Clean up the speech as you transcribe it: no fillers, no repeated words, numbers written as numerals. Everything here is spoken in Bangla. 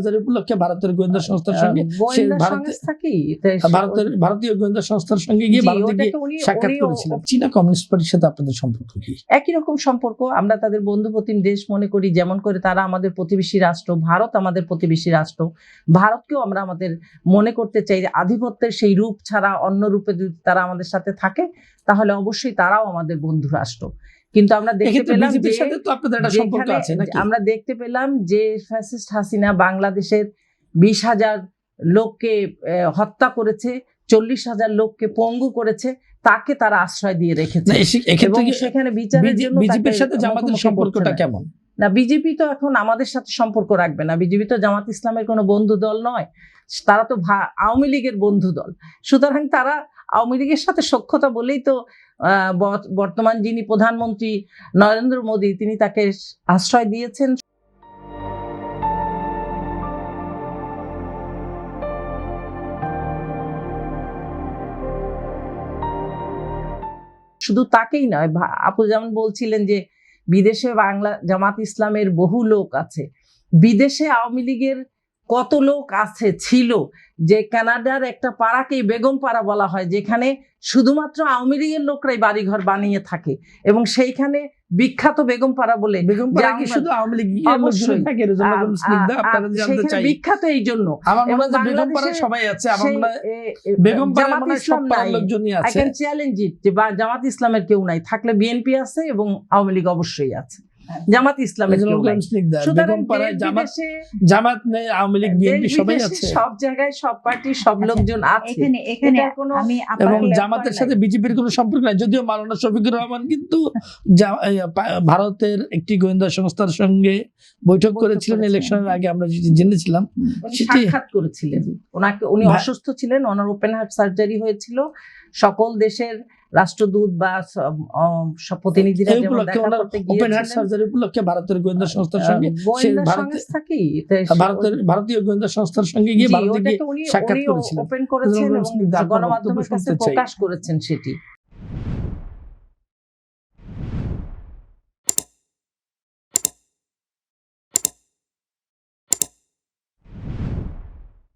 সার্জারি উপলক্ষে ভারতের গোয়েন্দা সংস্থার সঙ্গে ভারতীয় গোয়েন্দা সংস্থার সঙ্গে গিয়ে ভারতে গিয়ে সাক্ষাৎ করেছিলেন। চীনা কমিউনিস্ট পার্টির সাথে আপনাদের সম্পর্ক কি? একই রকম সম্পর্ক, আমরা তাদের বন্ধুপ্রতিম দেশ মনে করি। যেমন করে তারা আমাদের প্রতিবেশী রাষ্ট্র, ভারত আমাদের প্রতিবেশী রাষ্ট্র, ভারতকেও আমরা আমাদের মনে করতে চাই। আধিপত্যের সেই রূপ ছাড়া অন্য রূপে যদি তারা আমাদের সাথে থাকে তাহলে অবশ্যই তারাও আমাদের বন্ধু রাষ্ট্র। কিন্তু আমরা দেখতে পেলাম যে ফ্যাসিস্ট হাসিনা বাংলাদেশের 20,000 লোককে হত্যা করেছে, 40,000 লোককে পঙ্গু করেছে, তাকে তারা আশ্রয় দিয়ে রেখেছে। এবং সেখানে বিচারের জন্য বিজেপির সাথে জামাতের সম্পর্কটা কেমন? না, বিজেপি তো এখন আমাদের সাথে সম্পর্ক রাখবে না। বিজেপি তো জামাত ইসলামের কোনো বন্ধু দল নয়, তারা তো আওয়ামী লীগের বন্ধু দল। সুতরাং তারা আওয়ামী লীগের সাথে সখ্যতা বলেই তো বর্তমান যিনি প্রধানমন্ত্রী নরেন্দ্র মোদী, তিনি তাকে আশ্রয় দিয়েছেন। শুধু তাকেই নয়, আপু যেমন বলছিলেন যে বিদেশে জামাত ইসলামের বহু লোক আছে, বিদেশে আওয়ামী লীগের কত লোক আছে ছিল, যে কানাডার একটা পাড়াকেই বেগম পাড়া বলা হয়, যেখানে শুধুমাত্র আওয়ামী লীগের লোকরাই বাড়িঘর বানিয়ে থাকে। এবং সেইখানে বিখ্যাত বেগম পাড়া বলে, বিখ্যাত এই জন্য জামাত ইসলামের কেউ নাই, থাকলে বিএনপি আছে এবং আওয়ামী লীগ অবশ্যই আছে, জামাত ইসলামের জামাত নেই, আওয়ামী লীগ বিএনপি সবাই আছে, সব জায়গায় সব পার্টি সব লোকজন আছে। এবং জামাতের সাথে বিজেপির কোনো সম্পর্ক নাই। যদিও মাওলানা শফিকুর রহমান কিন্তু ভারতের একটি গোয়েন্দা সংস্থার সঙ্গে বৈঠক করেছিলেন ইলেকশনের আগে, আমরা জেনেছিলাম, সাক্ষাৎ করেছিলেন। উনি অসুস্থ ছিলেন, ওনার ওপেন হার্ট সার্জারি হয়েছিল। সকল দেশের রাষ্ট্রদূত বা প্রতিনিধিরা ভারতের গোয়েন্দা সংস্থার সঙ্গে ভারতীয় গোয়েন্দা সংস্থার সঙ্গে গিয়ে ভারতে গিয়ে সাক্ষাৎ করেছিলেন, ওপেন করেছেন এবং গণমাধ্যমের কাছে প্রকাশ করেছেন সেটি।